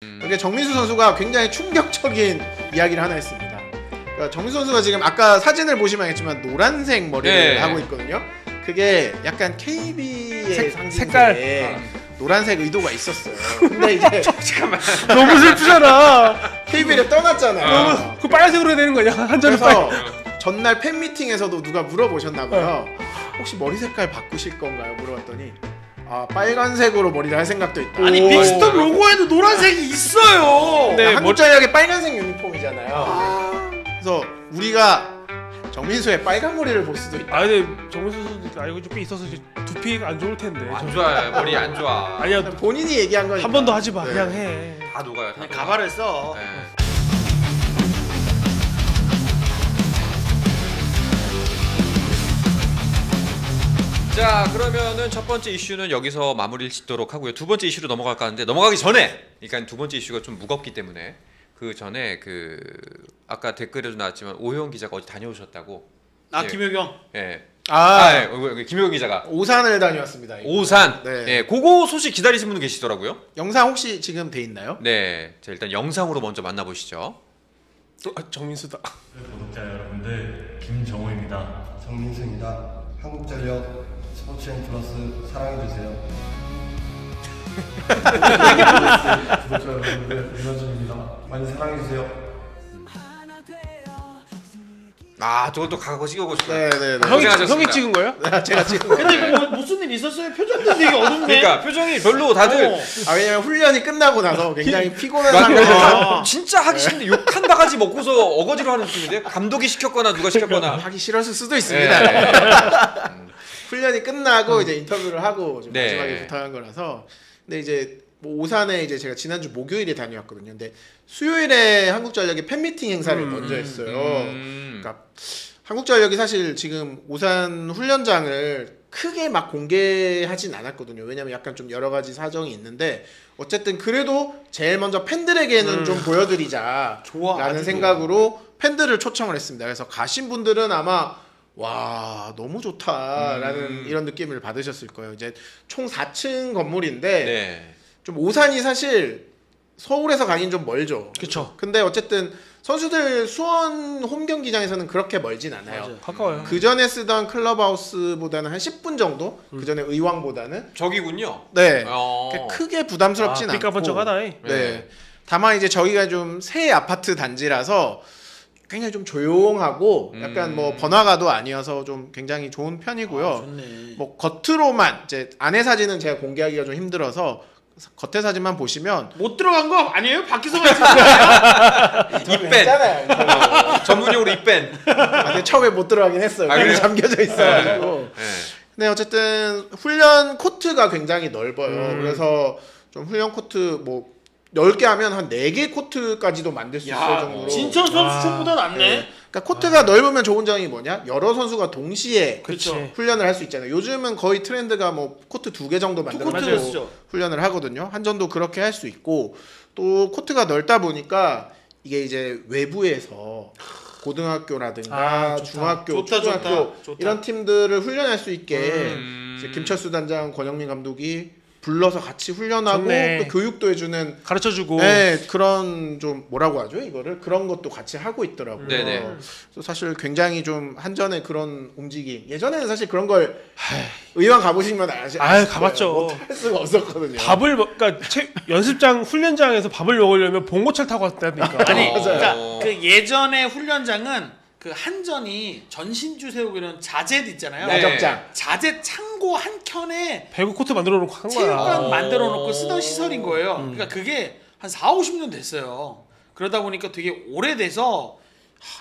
이게 정민수 선수가 굉장히 충격적인 이야기를 하나 했습니다. 그러니까 정민수 선수가 지금 아까 사진을 보시면 알겠지만 노란색 머리를 하고 있거든요. 그게 약간 KB의 색깔 노란색 의도가 있었어요. 근데 이제 잠깐만 너무 슬프잖아. KB를 떠났잖아요. 너무 그 빨간색으로 해야 되는 거냐? 한 잔은 그래서 전날 팬미팅에서도 누가 물어보셨나봐요. 혹시 머리 색깔 바꾸실 건가요? 물어봤더니 아 빨간색으로 머리를 할 생각도 있다. 아니 빅스톱 로고에도 노란색이 있어요. 네, 한국전력의 빨간색 유니폼이잖아요. 그래서 우리가 정민수의 빨간 머리를 볼 수도 있다. 아 근데 정민수 선수 알고 좀 있어서 두피가 안 좋을 텐데. 안 좋아요. 머리 안 좋아. 아니야 본인이 얘기한 거니까 한 번도 하지 마. 네. 그냥 해. 다 녹아요. 다 가발을 써. 네. 자 그러면은 첫 번째 이슈는 여기서 마무리를 짓도록 하고요. 두 번째 이슈로 넘어갈까 하는데 넘어가기 전에 그러니까 두 번째 이슈가 좀 무겁기 때문에 그 전에 그 아까 댓글에도 나왔지만 오효영 기자가 어디 다녀오셨다고. 아 예. 김효경. 예. 아, 김효경 기자가 오산을 다녀왔습니다. 이거. 오산. 네. 예. 그거 소식 기다리시는 분 계시더라고요. 영상 혹시 지금 돼 있나요? 네. 자 일단 영상으로 먼저 만나보시죠. 정민수다. 구독자 여러분들 김정우입니다. 정민수입니다. 한국전력 스포츠앤 플러스 사랑해주세요. 구독자 여러분들 윤호준입니다. 많이 사랑해주세요. 아 저것도 가고 찍어보고 싶어요. 네네네. 형이 찍은 거예요? 제가 지금. 근데 뭐 무슨 일 있었어요? 표정도 되게 어둡네. 그러니까 표정이 별로 다들 아 왜냐면 훈련이 끝나고 나서 굉장히 피곤한 맞아요. 상태에서 진짜 하기 싫은데 욕 한 바가지 먹고서 어거지로 하는 느낌인데 감독이 시켰거나 누가 시켰거나 하기 싫었을 수도 있습니다. 네. 훈련이 끝나고 이제 인터뷰를 하고 좀 네. 마지막에 부탁한 거라서. 근데 이제 뭐 오산에 이제 제가 지난주 목요일에 다녀왔거든요. 근데 수요일에 한국전력이 팬미팅 행사를 먼저 했어요. 그러니까 한국전력이 사실 지금 오산 훈련장을 크게 막 공개하진 않았거든요. 왜냐면 약간 좀 여러 가지 사정이 있는데 어쨌든 그래도 제일 먼저 팬들에게는 좀 보여드리자라는 생각으로 팬들을 초청을 했습니다. 그래서 가신 분들은 아마 와 너무 좋다라는 이런 느낌을 받으셨을 거예요. 이제 총 4층 건물인데 네. 좀 오산이 사실 서울에서 가긴 좀 멀죠. 그쵸. 근데 어쨌든 선수들 수원 홈 경기장에서는 그렇게 멀진 않아요. 맞아요. 가까워요. 그 전에 쓰던 클럽하우스보다는 한 10분 정도. 그 전에 의왕보다는 저기군요. 네. 어. 크게 부담스럽진 않고. 삐까번쩍하다. 네. 다만 이제 저희가 좀 새 아파트 단지라서 굉장히 좀 조용하고 약간 뭐 번화가도 아니어서 좀 굉장히 좋은 편이고요. 아, 좋네. 뭐 겉으로만 이제 안에 사진은 제가 공개하기가 좀 힘들어서 겉에 사진만 보시면 못 들어간 거 아니에요? 밖에서만 있었어요. 입뺀. 있잖아요. 전문용어로 입뺀. 근데 처음에 못 들어가긴 했어요. 아, 문이 그래요? 잠겨져 있어가지고. 네. 근데 어쨌든 훈련 코트가 굉장히 넓어요. 그래서 좀 훈련 코트 뭐 10개 하면 한 4개 코트까지도 만들 수 있을 정도로. 진천 선수촌보다 낫네. 네. 그러니까 코트가 넓으면 좋은 점이 뭐냐? 여러 선수가 동시에 그치. 훈련을 할 수 있잖아요. 요즘은 거의 트렌드가 뭐 코트 2개 정도 만들어 코트를 가지고 쓰죠. 훈련을 하거든요. 한전도 그렇게 할 수 있고 또 코트가 넓다 보니까 이게 이제 외부에서 고등학교라든가 아, 좋다. 중학교, 좋다, 초등학교 좋다. 이런 팀들을 훈련할 수 있게 이제 김철수 단장, 권영민 감독이 불러서 같이 훈련하고 좋네. 또 교육도 해주는 가르쳐주고. 네, 그런 좀 뭐라고 하죠 이거를 그런 것도 같이 하고 있더라고요. 네네. 그래서 사실 굉장히 좀 한전의 그런 움직임. 예전에는 사실 그런 걸 의왕 가보시면 가봤죠. 못할 수가 없었거든요. 밥을 그러니까 연습장 훈련장에서 밥을 먹으려면 봉고차를 타고 왔다니까. 아니, 맞아요. 그러니까 그 예전에 훈련장은 그 한전이 전신주 세우고 이런 자젯 있잖아요. 네. 야적장. 자젯 창고 한 켠에 배구 코트 만들어 놓고 한 거야. 체육관 만들어 놓고 쓰던 시설인 거예요. 그러니까 그게 한 4, 50년 됐어요. 그러다 보니까 되게 오래돼서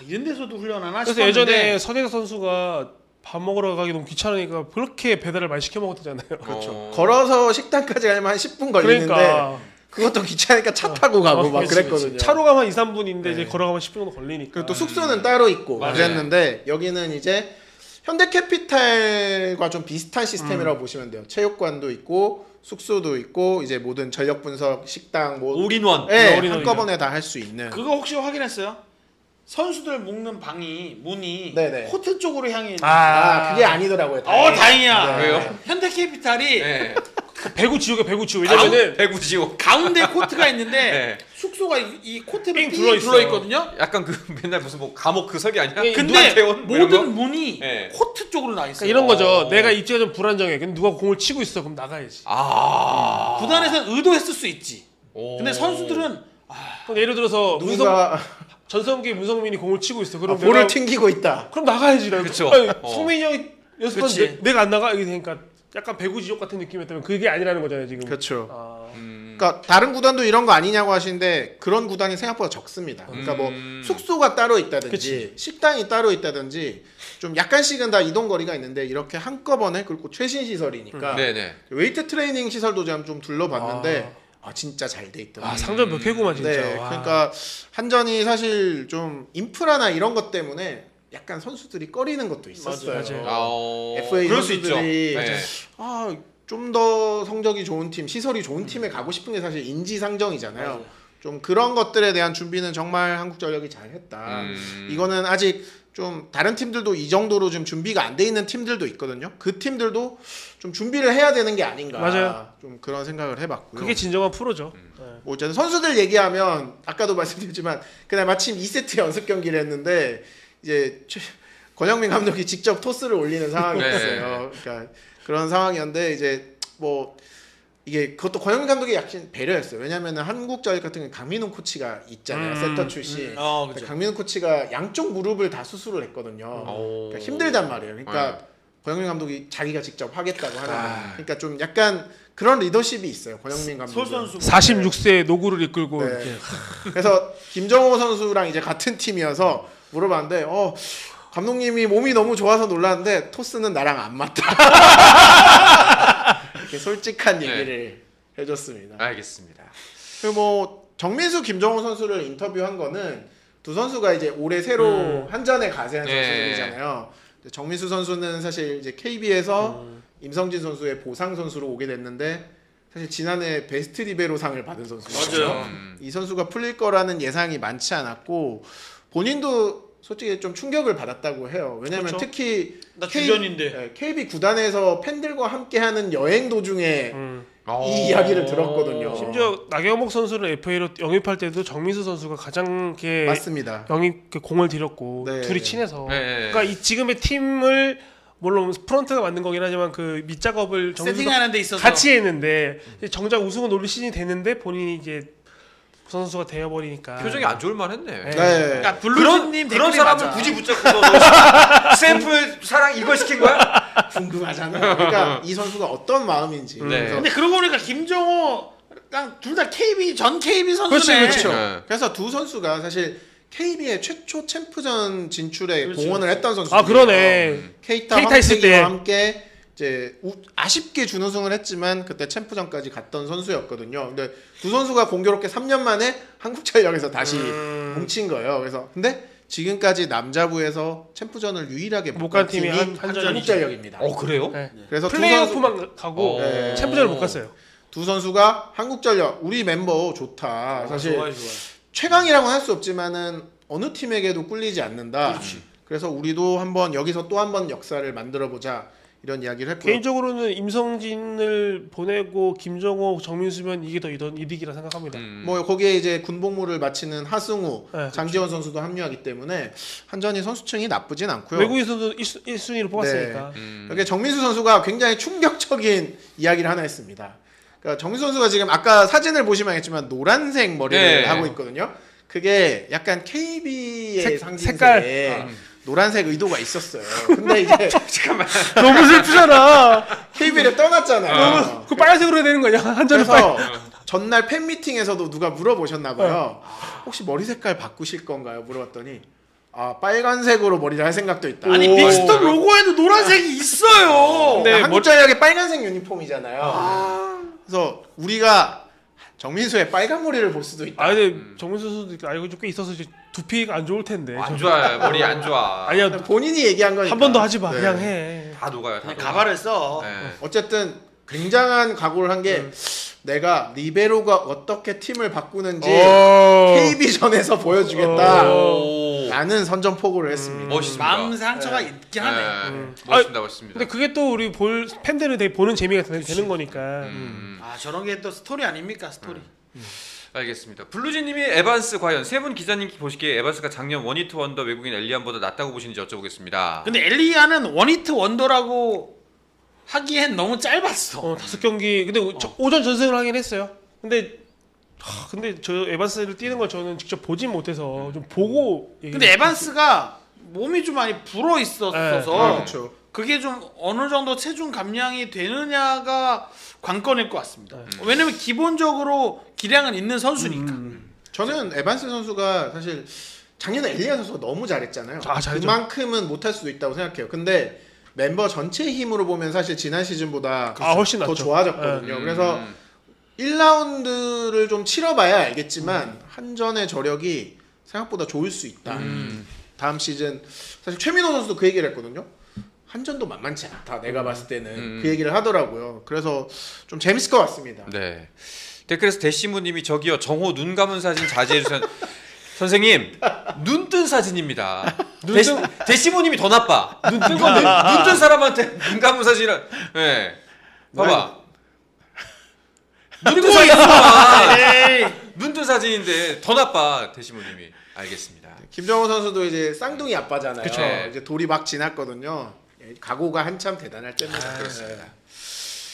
이런 데서도 훈련하나 그래서 싶었는데 예전에 서대가 선수가 밥 먹으러 가기 너무 귀찮으니까 그렇게 배달을 많이 시켜 먹었잖아요. 그렇죠. 걸어서 식당까지 가면 한 10분 걸리는데 그러니까 그것도 귀찮으니까 차 타고 가고 막 그치, 그랬거든요. 그치. 차로 가면 2, 3분인데 네. 이제 걸어가면 10분 정도 걸리니까. 그리고 또 숙소는 따로 있고 맞아요. 그랬는데 여기는 이제 현대캐피탈과 좀 비슷한 시스템이라고 보시면 돼요. 체육관도 있고 숙소도 있고 이제 모든 전력 분석, 식당 뭐 올인원. 네, 올인원이죠. 한꺼번에 다 할 수 있는. 그거 혹시 확인했어요? 선수들 묵는 방이 문이 네네. 코트 쪽으로 향해 있는. 그게 아니더라고요. 다행이야. 네. 왜요? 현대캐피탈이 네. 배구 지옥이야 배구 지옥. 왜냐면은 배구지옥. 가운데 코트가 있는데 네. 숙소가 이 코트에 삥 삥 둘러있어. 둘러 있거든요. 약간 그 맨날 무슨 뭐 감옥 그 설이 아니야? 근데 누한테온 뭐 이런 거? 모든 문이 네. 코트 쪽으로 나 있어요. 그러니까 이런 거죠. 내가 입지가 좀 불안정해. 근데 누가 공을 치고 있어. 그럼 나가야지. 아. 구단에서는 의도했을 수 있지. 오. 근데 선수들은 그럼 예를 들어서 누군가 전성기 문성민이 공을 치고 있어. 그럼 볼을 내가 튕기고 있다. 그럼 나가야지. 그쵸. 아니, 어. 성민이 형이 연습한 그치. 내가 안 나가 이게 되니까 약간 배구 지옥 같은 느낌이었다면 그게 아니라는 거잖아요 지금. 그렇죠. 아, 그러니까 다른 구단도 이런 거 아니냐고 하시는데 그런 구단이 생각보다 적습니다. 그러니까 뭐 숙소가 따로 있다든지 그치. 식당이 따로 있다든지 좀 약간씩은 다 이동 거리가 있는데 이렇게 한꺼번에 그리고 최신 시설이니까 네네. 웨이트 트레이닝 시설도 제가 좀 둘러봤는데 진짜 잘 돼 있더라고요. 아 상점 몇 개구만 진짜. 네, 와. 그러니까 한전이 사실 좀 인프라나 이런 것 때문에 약간 선수들이 꺼리는 것도 있었어요. 맞아요. 아. FA 그럴 수 있죠. 선수들이 네. 좀 더 성적이 좋은 팀, 시설이 좋은 팀에 가고 싶은 게 사실 인지상정이잖아요. 맞아요. 좀 그런 것들에 대한 준비는 정말 한국전력이 잘했다. 이거는 아직 좀 다른 팀들도 이 정도로 좀 준비가 안 돼 있는 팀들도 있거든요. 그 팀들도 좀 준비를 해야 되는 게 아닌가. 맞아요. 좀 그런 생각을 해봤고요. 그게 진정한 프로죠. 네. 뭐 어쨌든 선수들 얘기하면 아까도 말씀드렸지만 그날 마침 2세트 연습 경기를 했는데 이제 권영민 감독이 직접 토스를 올리는 상황이었어요. 그러니까 그런 상황이었는데 이제 뭐 이게 그것도 권영민 감독이 약간 배려했어요. 왜냐면은 한국전력 같은 경우는 강민훈 코치가 있잖아요. 센터 출신. 그렇죠. 강민훈 코치가 양쪽 무릎을 다 수술을 했거든요. 그러니까 힘들단 말이에요. 그러니까 권영민 감독이 자기가 직접 하겠다고 하는 거예요. 그러니까 좀 약간 그런 리더십이 있어요. 권영민 감독. 솔 선수 46세 노구를 이끌고 네. 이렇게. 그래서 김정호 선수랑 이제 같은 팀이어서 물어봤는데 감독님이 몸이 너무 좋아서 놀랐는데 토스는 나랑 안 맞다. 이렇게 솔직한 얘기를 해줬습니다. 알겠습니다. 그리고 뭐 정민수, 김정호 선수를 인터뷰한 거는 두 선수가 이제 올해 새로 한전에 가세한 선수들이잖아요. 정민수 선수는 사실 이제 KB에서 임성진 선수의 보상 선수로 오게 됐는데 사실 지난해 베스트 리베로상을 받은 선수죠. 맞아요. 이 선수가 풀릴 거라는 예상이 많지 않았고 본인도 솔직히 좀 충격을 받았다고 해요. 왜냐하면 그렇죠. 특히 나 주전인데. KB 구단에서 팬들과 함께하는 여행 도중에 이 이야기를 들었거든요. 심지어 나경목 선수를 FA로 영입할 때도 정민수 선수가 가장 이렇게 맞습니다. 영입 공을 들였고 네. 둘이 친해서. 네. 그러니까 이 지금의 팀을 물론 프런트가 만든 거긴 하지만 그 밑작업을 정민수가 세팅하는 데 있어서 같이 했는데 정작 우승은 노릴 시즌이 됐는데 본인이 이제 선수가 되어버리니까 표정이 안 좋을 만했네. 네. 그러니까 블루님 그런 댓글이 사람을 맞아. 굳이 붙잡고 너 샘플 사랑 이걸 시킨 거야? 궁금하잖아요. 그러니까 이 선수가 어떤 마음인지. 네. 그래서 근데 그러고 보니까 김정호 둘 다 KB 전 KB 선수네. 그렇죠. 네. 그래서 두 선수가 사실 KB의 최초 챔프전 진출에 그렇지, 공헌을 했던 선수들. 아 그러네. 케이타 케이타 있을 때. 황태기와 함께 이제 아쉽게 준우승을 했지만 그때 챔프전까지 갔던 선수였거든요. 근데 두 선수가 공교롭게 3년 만에 한국전력에서 다시 뭉친 거예요. 그래서 근데 지금까지 남자부에서 챔프전을 유일하게 못 간 팀이 한전이죠. 한국전력입니다. 그래요? 네. 그래서 플레이오프만 가고 네. 챔프전을 못 갔어요. 두 선수가 한국전력 우리 멤버 좋다. 사실 좋아요. 최강이라고는 할 수 없지만은 어느 팀에게도 꿀리지 않는다. 그래서 우리도 한번 여기서 또 한번 역사를 만들어 보자. 이런 이야기를 했고요. 개인적으로는 임성진을 보내고 김정호, 정민수면 이게 더 이득이라 생각합니다. 뭐 거기에 이제 군복무를 마치는 하승우, 네, 장지원 선수도 합류하기 때문에 한전이 선수층이 나쁘진 않고요. 외국인 선수 1순위로 뽑았으니까. 여기 정민수 선수가 굉장히 충격적인 이야기를 하나 했습니다. 그러니까 정민수 선수가 지금 아까 사진을 보시면 알겠지만 노란색 머리를 네. 하고 있거든요. 그게 약간 KB의 상징색에 색깔. 노란색 의도가 있었어요. 근데 이제 잠깐만. 너무 슬프잖아. KB를 떠났잖아요. 그 빨간색으로 해야 되는 거냐? 한전은 그래서 전날 팬 미팅에서도 누가 물어보셨나 봐요. 혹시 머리 색깔 바꾸실 건가요? 물어봤더니 빨간색으로 머리를 할 생각도 있다. 아니 빅스톱 로고에도 노란색이 있어요. 근데 네, 한국전력의 빨간색 유니폼이잖아요. 그래서 우리가 정민수의 빨간 머리를 볼 수도 있다. 아 근데 정민수 선수도 알고 좀 꽤 있어서 이제 두피가 안 좋을 텐데. 안 좋아요. 머리 안 좋아. 아니야 본인이 얘기한 거니까. 한 번 더 하지 마. 네. 그냥 해. 다 녹아요. 다 그냥 녹아. 가발을 써. 네. 어쨌든 굉장한 각오를 한 게 내가 리베로가 어떻게 팀을 바꾸는지 오. KB전에서 보여주겠다. 오. 라는 선전포고를 했습니다. 멋있습니다. 마음 상처가 있긴 하네. 멋있습니다, 멋있습니다. 근데 그게 또 우리 팬들은 되게 보는 재미가 되는 거니까. 아 저런 게 또 스토리 아닙니까 스토리. 알겠습니다. 블루진님이 에반스 과연 세 분 기자님 보시기에 에반스가 작년 원히트 원더 외국인 엘리안보다 낫다고 보시는지 여쭤보겠습니다. 근데 엘리아는 원히트 원더라고 하기엔 너무 짧았어. 5경기 근데 오전 전승을 하긴 했어요. 근데 저 에반스를 뛰는 걸 저는 직접 보진 못해서 좀 보고. 근데 에반스가 몸이 좀 많이 불어 있었어서 그렇죠. 그게 좀 어느 정도 체중 감량이 되느냐가 관건일 것 같습니다. 왜냐면 기본적으로 기량은 있는 선수니까. 저는 에반스 선수가 사실 작년에 엘리안 선수가 너무 잘했잖아요. 잘했죠. 그만큼은 못할 수도 있다고 생각해요. 근데 멤버 전체 힘으로 보면 사실 지난 시즌보다 훨씬 더 낫죠. 좋아졌거든요. 그래서 1라운드를 좀 치러봐야 알겠지만 한전의 저력이 생각보다 좋을 수 있다. 다음 시즌 사실 최민호 선수도 그 얘기를 했거든요. 한전도 만만치 않다. 내가 봤을 때는 그 얘기를 하더라고요. 그래서 좀 재밌을 것 같습니다. 네. 댓글에서 대시무님이 저기요 정호 눈 감은 사진 자제해 주세요. 선생님 눈 뜬 사진입니다. 대시무님이 더 나빠. 눈 뜬 사람한테 눈 감은 사진을. 네. 봐봐. 눈 뜬 사진이야. 눈 뜬 사진인데 더 나빠 대시무님이. 알겠습니다. 김정호 선수도 이제 쌍둥이 아빠잖아요. 그쵸. 이제 돌이 막 지났거든요. 각오가 한참 대단할 때입니다. 그렇습니다.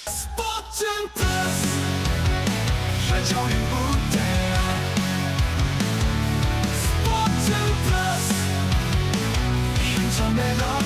스포츠는 플러스 한정의 무대 스포츠는 플러스 인터넷